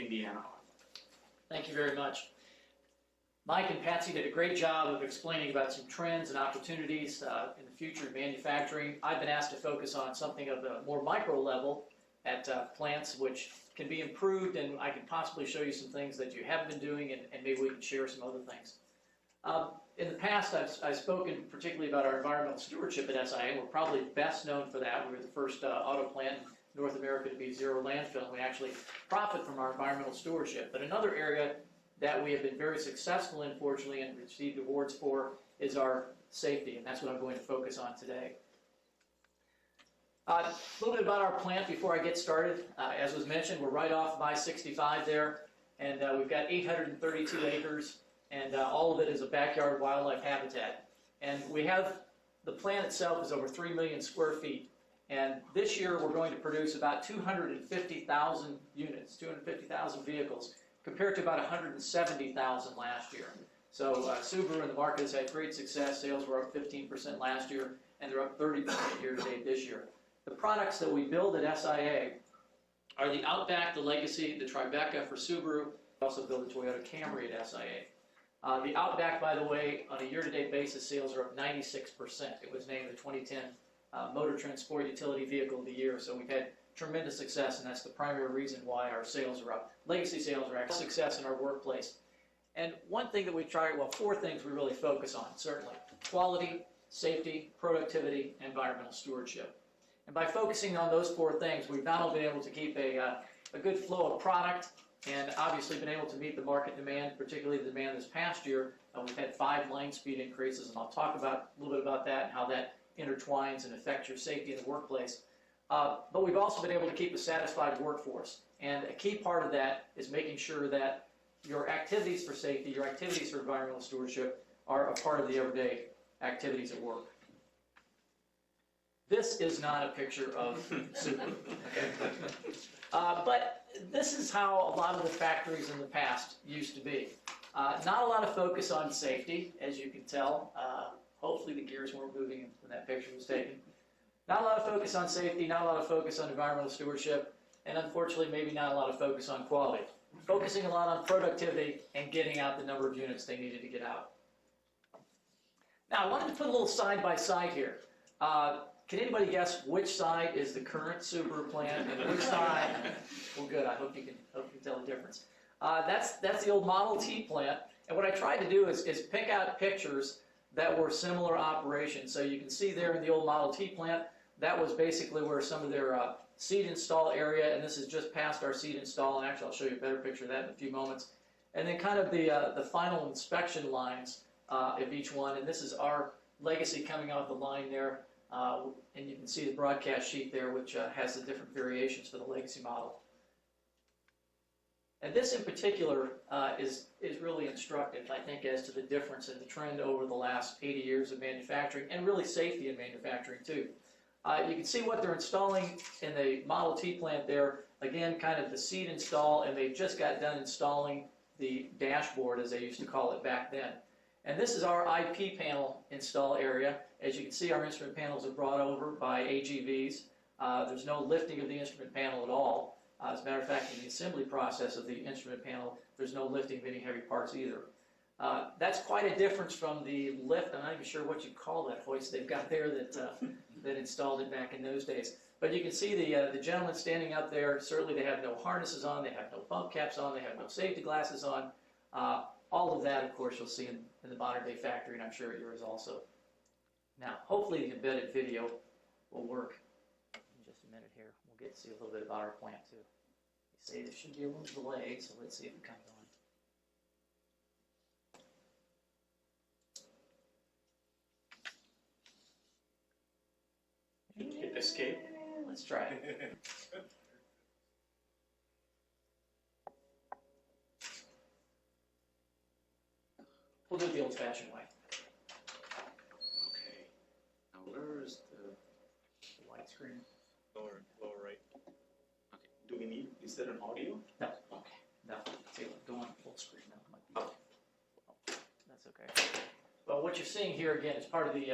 Indiana. Thank you very much. Mike and Patsy did a great job of explaining about some trends and opportunities in the future of manufacturing. I've been asked to focus on something of a more micro level at plants, which can be improved, and I can possibly show you some things that you haven't been doing, and maybe we can share some other things. In the past, I've spoken particularly about our environmental stewardship at SIA. We're probably best known for that. We were the first auto plant in North America to be zero landfill, and we actually profit from our environmental stewardship. But another area that we have been very successful in, fortunately, and received awards for, is our safety, and that's what I'm going to focus on today. A little bit about our plant before I get started. As was mentioned, we're right off of I-65 there, and we've got 832 acres, and all of it is a backyard wildlife habitat. And we have, the plant itself is over 3 million square feet, and this year we're going to produce about 250,000 units, 250,000 vehicles, compared to about 170,000 last year. So Subaru in the market has had great success. Sales were up 15% last year, and they're up 30% year-to-date this year. The products that we build at SIA are the Outback, the Legacy, the Tribeca for Subaru. We also build the Toyota Camry at SIA. The Outback, by the way, on a year-to-date basis, sales are up 96%. It was named the 2010 Motor Transport Utility Vehicle of the Year, so we've had tremendous success, and that's the primary reason why our sales are up. Legacy sales are actually success in our workplace. And one thing that we try, well, four things we really focus on, certainly. Quality, safety, productivity, and environmental stewardship. And by focusing on those four things, we've not only been able to keep a good flow of product, and obviously been able to meet the market demand, particularly the demand this past year. We've had 5 line speed increases, and I'll talk about a little bit about that and how that intertwines and affects your safety in the workplace. But we've also been able to keep a satisfied workforce. And a key part of that is making sure that your activities for safety, your activities for environmental stewardship are a part of the everyday activities at work. This is not a picture of Subaru, okay? But this is how a lot of the factories in the past used to be. Not a lot of focus on safety, as you can tell. Hopefully the gears weren't moving when that picture was taken. Not a lot of focus on safety, not a lot of focus on environmental stewardship, and unfortunately maybe not a lot of focus on quality. Focusing a lot on productivity and getting out the number of units they needed to get out. Now I wanted to put a little side by side here. Can anybody guess which side is the current Subaru plant and which side? Well, good. I hope you can tell the difference. That's the old Model T plant, and what I tried to do is pick out pictures that were similar operations. So you can see there in the old Model T plant, that was basically where some of their seed install area, and this is just past our seed install, and actually I'll show you a better picture of that in a few moments. And then kind of the final inspection lines of each one, and this is our Legacy coming off the line there. And you can see the broadcast sheet there, which has the different variations for the Legacy model. And this in particular is really instructive, I think, as to the difference in the trend over the last 80 years of manufacturing, and really safety in manufacturing too. You can see what they're installing in the Model T plant there. Again, kind of the seed install, and they just got done installing the dashboard, as they used to call it back then. And this is our IP panel install area. As you can see, our instrument panels are brought over by AGVs. There's no lifting of the instrument panel at all. As a matter of fact, in the assembly process of the instrument panel, there's no lifting of any heavy parts either. That's quite a difference from the lift. I'm not even sure what you call that hoist they've got there that installed it back in those days. But you can see the gentleman standing up there. Certainly they have no harnesses on, they have no bump caps on, they have no safety glasses on. All of that, of course, you'll see in the modern-day factory, and I'm sure at yours also. Now, hopefully the embedded video will work. In just a minute here, we'll get to see a little bit about our plant, too. They say there should be a little delay, so let's see if it comes on. Hit escape. Let's try it. We'll do it the old-fashioned way. Okay. Now where is the White screen. lower right? Okay. Do we need? Is there an audio? No. Okay. No. See, go on full screen now. Oh. That's okay. Well, what you're seeing here again is part of the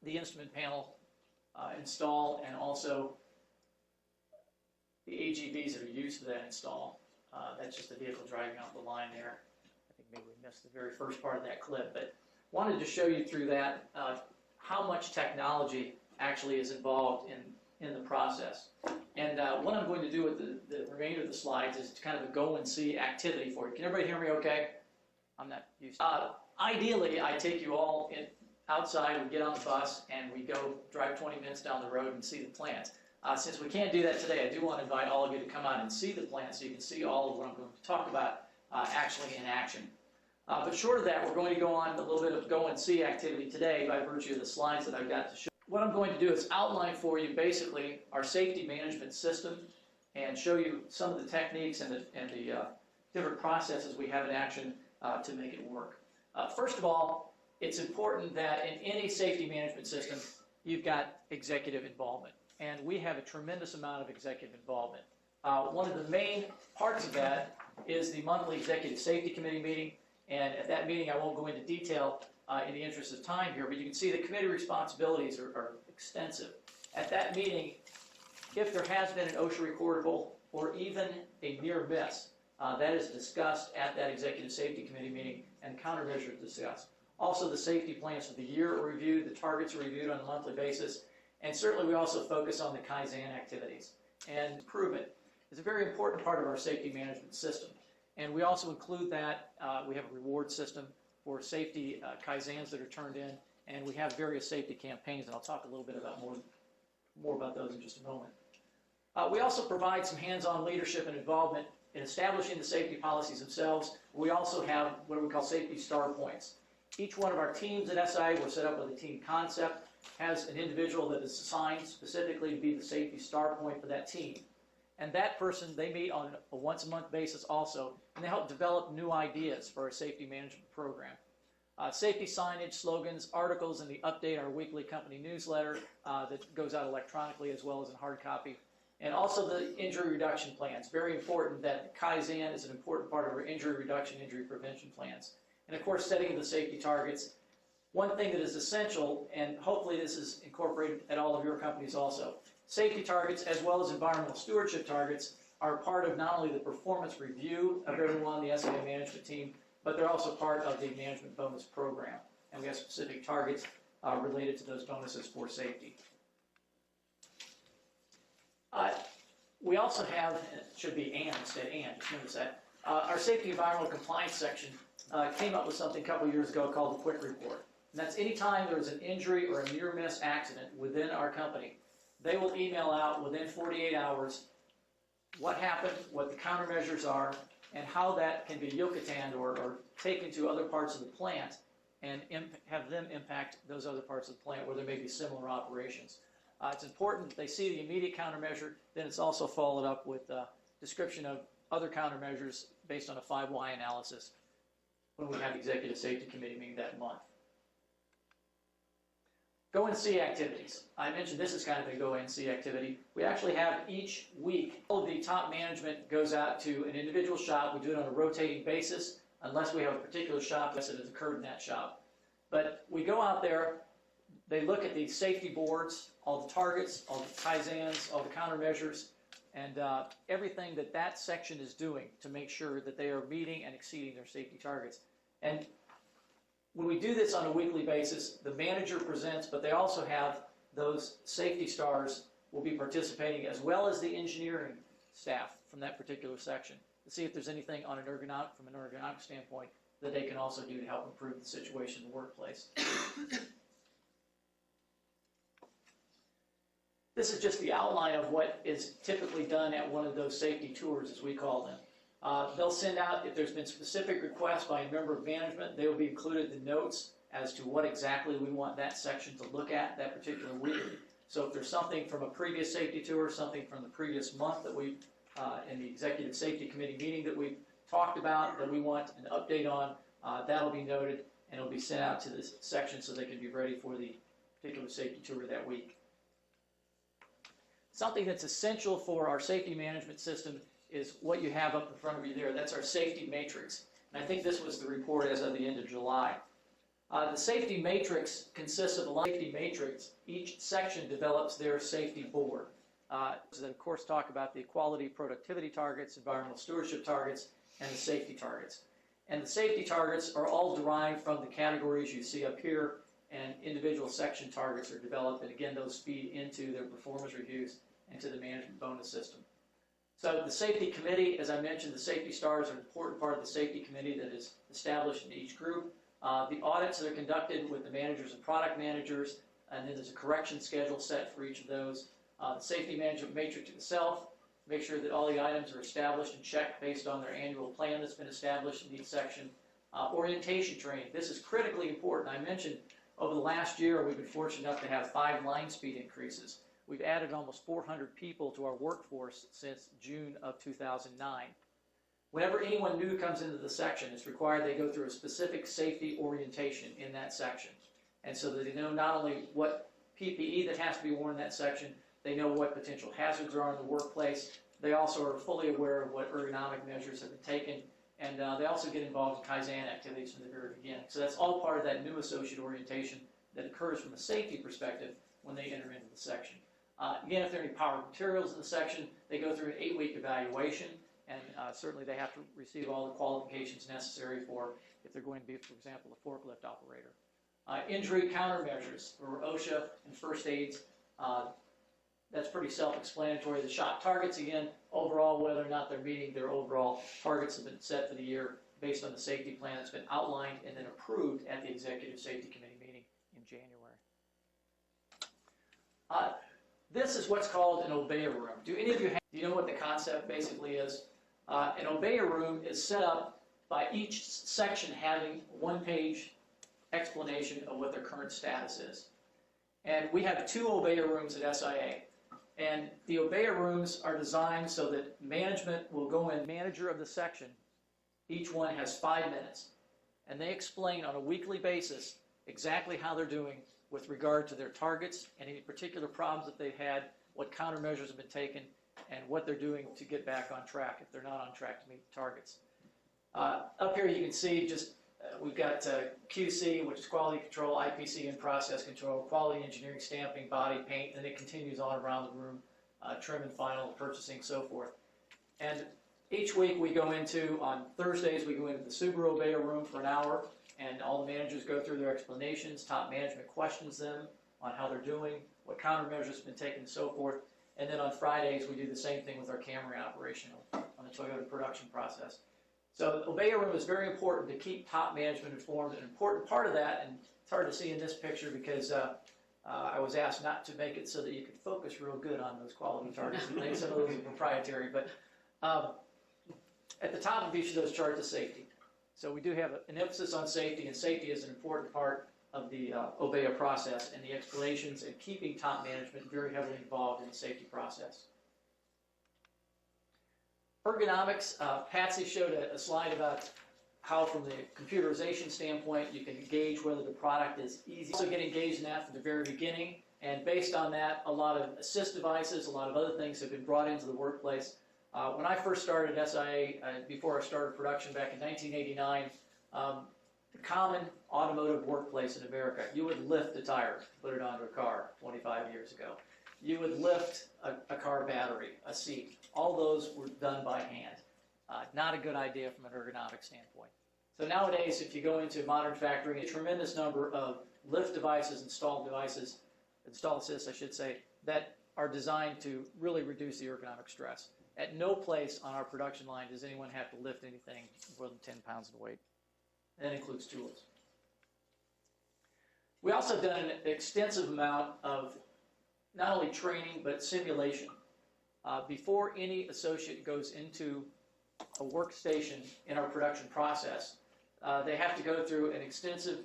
instrument panel install, and also the AGVs that are used for that install. That's just a vehicle driving off the line there. I think maybe we missed the very first part of that clip, but wanted to show you through that how much technology actually is involved in the process. And what I'm going to do with the remainder of the slides is kind of a go and see activity for you. Can everybody hear me okay? I'm not used to ideally, I take you all outside, we get on the bus, and we go drive 20 minutes down the road and see the plants. Since we can't do that today, I do want to invite all of you to come out and see the plant so you can see all of what I'm going to talk about actually in action. But short of that, we're going to go on a little bit of go and see activity today by virtue of the slides that I've got to show. What I'm going to do is outline for you basically our safety management system and show you some of the techniques and the different processes we have in action to make it work. First of all, it's important that in any safety management system, you've got executive involvement. And we have a tremendous amount of executive involvement. One of the main parts of that is the monthly Executive Safety Committee meeting. And at that meeting, I won't go into detail in the interest of time here, but you can see the committee responsibilities are extensive. At that meeting, if there has been an OSHA recordable or even a near miss, that is discussed at that Executive Safety Committee meeting and countermeasures discussed. Also, the safety plans for the year are reviewed, the targets are reviewed on a monthly basis, and certainly we also focus on the Kaizen activities. And improvement is a very important part of our safety management system. And we also include that, we have a reward system for safety Kaizens that are turned in, and we have various safety campaigns, and I'll talk a little bit about more about those in just a moment. We also provide some hands-on leadership and involvement in establishing the safety policies themselves. We also have what we call safety star points. Each one of our teams at SI, we're set up with a team concept, has an individual that is assigned specifically to be the safety star point for that team. And that person, they meet on a once-a-month basis also, and they help develop new ideas for our safety management program. Safety signage, slogans, articles, and the update our weekly company newsletter that goes out electronically as well as in hard copy. And also the injury reduction plans. Very important that Kaizen is an important part of our injury reduction, injury prevention plans. And of course, setting the safety targets. One thing that is essential, and hopefully this is incorporated at all of your companies also, safety targets as well as environmental stewardship targets are part of not only the performance review of everyone on the SIA management team, but they're also part of the management bonus program. And we have specific targets related to those bonuses for safety. We also have, it should be and instead and, just notice that, our safety environmental compliance section came up with something a couple of years ago called the Quick Report. And that's anytime there's an injury or a near-miss accident within our company, they will email out within 48 hours what happened, what the countermeasures are, and how that can be yucatanned or taken to other parts of the plant and have them impact those other parts of the plant where there may be similar operations. It's important that they see the immediate countermeasure, then it's also followed up with a description of other countermeasures based on a 5 why analysis when we have the Executive Safety Committee meeting that month. Go and see activities. I mentioned this is kind of a go and see activity. We actually have each week, all of the top management goes out to an individual shop. We do it on a rotating basis unless we have a particular shop that has occurred in that shop. But we go out there, they look at the safety boards, all the targets, all the Kaizens, all the countermeasures, and everything that that section is doing to make sure that they are meeting and exceeding their safety targets. And when we do this on a weekly basis, the manager presents, but they also have those safety stars will be participating as well as the engineering staff from that particular section to see if there's anything on from an ergonomic standpoint that they can also do to help improve the situation in the workplace. This is just the outline of what is typically done at one of those safety tours, as we call them. They'll send out, if there's been specific requests by a member of management, they will be included in the notes as to what exactly we want that section to look at that particular week. So if there's something from a previous safety tour, something from the previous month that we, in the Executive Safety Committee meeting that we've talked about that we want an update on, that'll be noted and it'll be sent out to this section so they can be ready for the particular safety tour that week. Something that's essential for our safety management system is what you have up in front of you there. That's our safety matrix. And I think this was the report as of the end of July. The safety matrix consists of a safety matrix. Each section develops their safety board. that of course talk about the equality productivity targets, environmental stewardship targets, and the safety targets. And the safety targets are all derived from the categories you see up here, and individual section targets are developed, and again, those feed into their performance reviews and to the management bonus system. So the safety committee, as I mentioned, the safety stars are an important part of the safety committee that is established in each group. The audits that are conducted with the managers and product managers, and then there's a correction schedule set for each of those. The safety management matrix itself, make sure that all the items are established and checked based on their annual plan that's been established in each section. Orientation training, this is critically important. I mentioned over the last year we've been fortunate enough to have 5 line speed increases. We've added almost 400 people to our workforce since June of 2009. Whenever anyone new comes into the section, it's required they go through a specific safety orientation in that section. And so that they know not only what PPE that has to be worn in that section, they know what potential hazards are in the workplace. They also are fully aware of what ergonomic measures have been taken, and they also get involved in Kaizen activities from the very beginning. So that's all part of that new associate orientation that occurs from a safety perspective when they enter into the section. Again, if there are any power materials in the section, they go through an 8-week evaluation, and certainly they have to receive all the qualifications necessary for if they're going to be, for example, a forklift operator. Injury countermeasures for OSHA and first aids. That's pretty self-explanatory. The shot targets, again, overall, whether or not they're meeting their overall targets have been set for the year based on the safety plan that's been outlined and then approved at the Executive Safety Committee meeting in January. This is what's called an obeya room. Do any of you do you know what the concept basically is? An obeya room is set up by each section having a 1-page explanation of what their current status is. And we have 2 obeya rooms at SIA. And the obeya rooms are designed so that management will go in, manager of the section, each one has 5 minutes. And they explain on a weekly basis exactly how they're doing with regard to their targets and any particular problems that they've had, what countermeasures have been taken, and what they're doing to get back on track if they're not on track to meet the targets. Up here you can see just we've got QC, which is quality control, IPC and process control, quality engineering, stamping, body, paint, and it continues on around the room, trim and final, purchasing, so forth. And each week we go into, on Thursdays, we go into the Subaru Obeya room for an hour, and all the managers go through their explanations, top management questions them on how they're doing, what countermeasures have been taken, and so forth. And then on Fridays, we do the same thing with our Camry operation on the Toyota production process. So the Obeya room is very important to keep top management informed. An important part of that, and it's hard to see in this picture because I was asked not to make it so that you could focus real good on those quality targets. I think some of those are proprietary, but at the top of each of those charts is safety. So we do have an emphasis on safety, and safety is an important part of the Obeya process and the explanations and keeping top management very heavily involved in the safety process. Ergonomics, Patsy showed a slide about how from the computerization standpoint you can gauge whether the product is easy. Also get engaged in that from the very beginning, and based on that a lot of assist devices, a lot of other things have been brought into the workplace. When I first started at SIA, before I started production back in 1989, the common automotive workplace in America, you would lift a tire, put it onto a car 25 years ago. You would lift a car battery, a seat. All those were done by hand. Not a good idea from an ergonomic standpoint. So nowadays, if you go into a modern factory, a tremendous number of lift devices, install assists, I should say, that are designed to really reduce the ergonomic stress. At no place on our production line does anyone have to lift anything more than 10 pounds in weight. And that includes tools. We also have done an extensive amount of not only training, but simulation. Before any associate goes into a workstation in our production process, they have to go through an extensive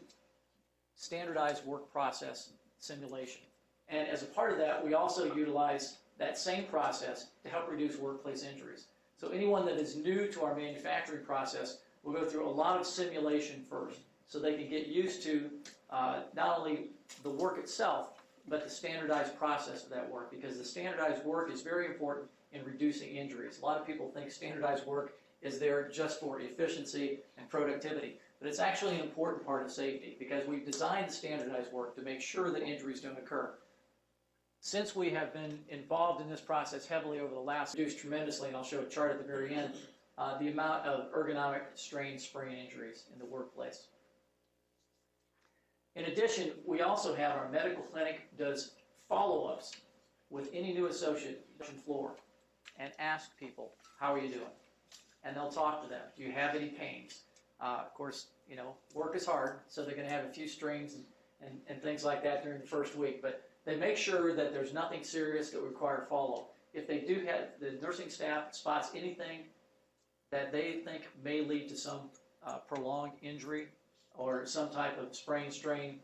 standardized work process simulation. And as a part of that, we also utilize that same process to help reduce workplace injuries. So anyone that is new to our manufacturing process will go through a lot of simulation first, so they can get used to not only the work itself, but the standardized process of that work, because the standardized work is very important in reducing injuries. A lot of people think standardized work is there just for efficiency and productivity, but it's actually an important part of safety, because we've designed the standardized work to make sure that injuries don't occur. Since we have been involved in this process heavily over the last, reduced tremendously, and I'll show a chart at the very end, the amount of ergonomic strain, sprain injuries in the workplace. In addition, we also have our medical clinic does follow-ups with any new associate on the floor and ask people, how are you doing? And they'll talk to them. Do you have any pains? Of course, you know, work is hard, so they're going to have a few strains and things like that during the first week, but they make sure that there's nothing serious that would require follow-up. If they do have, the nursing staff spots anything that they think may lead to some prolonged injury or some type of sprain, strain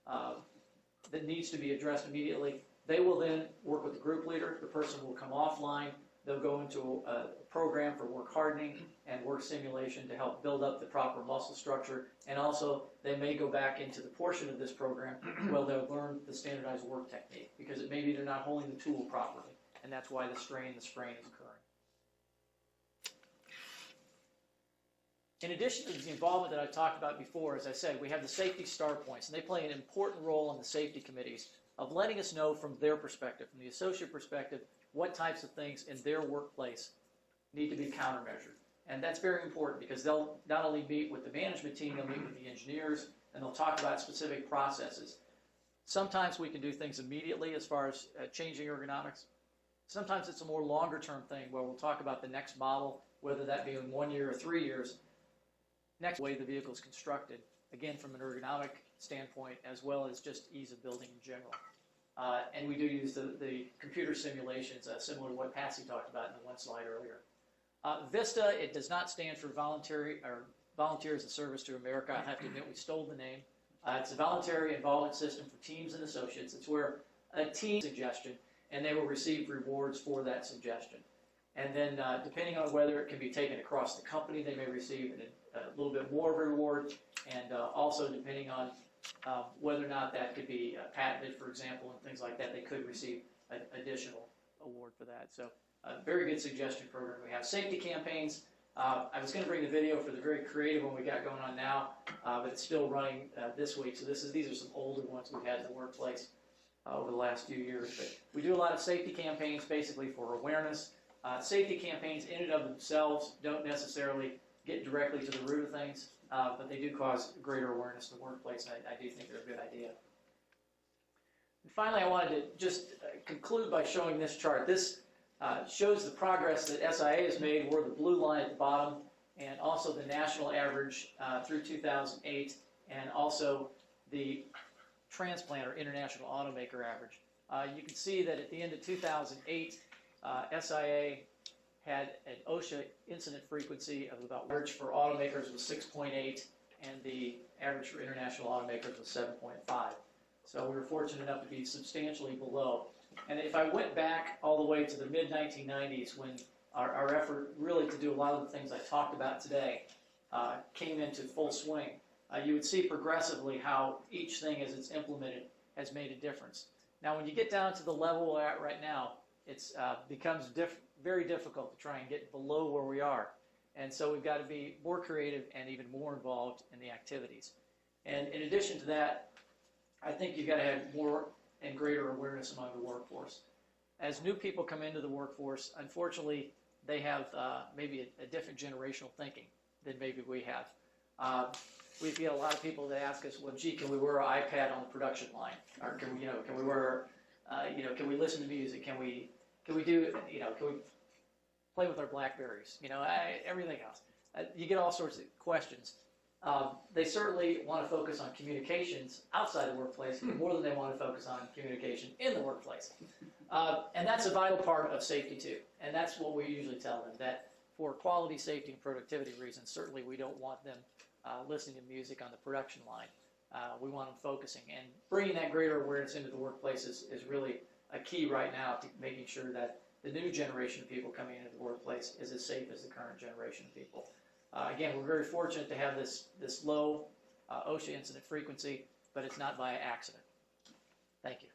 that needs to be addressed immediately, they will then work with the group leader. The person will come offline. They'll go into a program for work hardening and work simulation to help build up the proper muscle structure. And also, they may go back into the portion of this program where they'll learn the standardized work technique, because it may be they're not holding the tool properly, and that's why the strain and the sprain is occurring. In addition to the involvement that I talked about before, as I said, we have the safety star points, and they play an important role in the safety committees of letting us know from their perspective, from the associate perspective, what types of things in their workplace need to be countermeasured. And that's very important, because they'll not only meet with the management team, they'll meet with the engineers, and they'll talk about specific processes. Sometimes we can do things immediately as far as changing ergonomics. Sometimes it's a more longer term thing where we'll talk about the next model, whether that be in 1 year or 3 years, next way the vehicle is constructed, again from an ergonomic standpoint as well as just ease of building in general. And we do use the computer simulations, similar to what Patsy talked about in the one slide earlier. VISTA, it does not stand for Volunteers in Service to America. I have to admit we stole the name. It's a voluntary involvement system for teams and associates. It's where a team suggestion, and they will receive rewards for that suggestion. And then depending on whether it can be taken across the company, they may receive a little bit more of a reward, and also depending on whether or not that could be patented, for example, and things like that, they could receive an additional award for that. So a very good suggestion program. We have safety campaigns. I was going to bring the video for the very creative one we got going on now, but it's still running this week. So these are some older ones we've had in the workplace over the last few years. But we do a lot of safety campaigns basically for awareness. Safety campaigns in and of themselves don't necessarily get directly to the root of things, but they do cause greater awareness in the workplace, and I do think they're a good idea. And finally, I wanted to just conclude by showing this chart. This shows the progress that SIA has made. We're the blue line at the bottom, and also the national average through 2008, and also the transplant or international automaker average. You can see that at the end of 2008, SIA had an OSHA incident frequency of about, average for automakers was 6.8, and the average for international automakers was 7.5. So we were fortunate enough to be substantially below. And if I went back all the way to the mid-1990s, when our effort really to do a lot of the things I talked about today came into full swing, you would see progressively how each thing as it's implemented has made a difference. Now when you get down to the level we're at right now, it becomes very difficult to try and get below where we are. And so we've got to be more creative and even more involved in the activities. And in addition to that, I think you've got to have more and greater awareness among the workforce. As new people come into the workforce, unfortunately, they have maybe a different generational thinking than maybe we have. We get a lot of people that ask us, well, gee, can we wear an iPad on the production line? Or can we wear, can we listen to music? Can we do, can we play with our Blackberries? Everything else. You get all sorts of questions. They certainly want to focus on communications outside the workplace more than they want to focus on communication in the workplace. And that's a vital part of safety too. And that's what we usually tell them, that for quality, safety, and productivity reasons, certainly we don't want them listening to music on the production line. We want them focusing. And bringing that greater awareness into the workplace is really a key right now to making sure that the new generation of people coming into the workplace is as safe as the current generation of people. Again, we're very fortunate to have this low OSHA incident frequency, but it's not by accident. Thank you.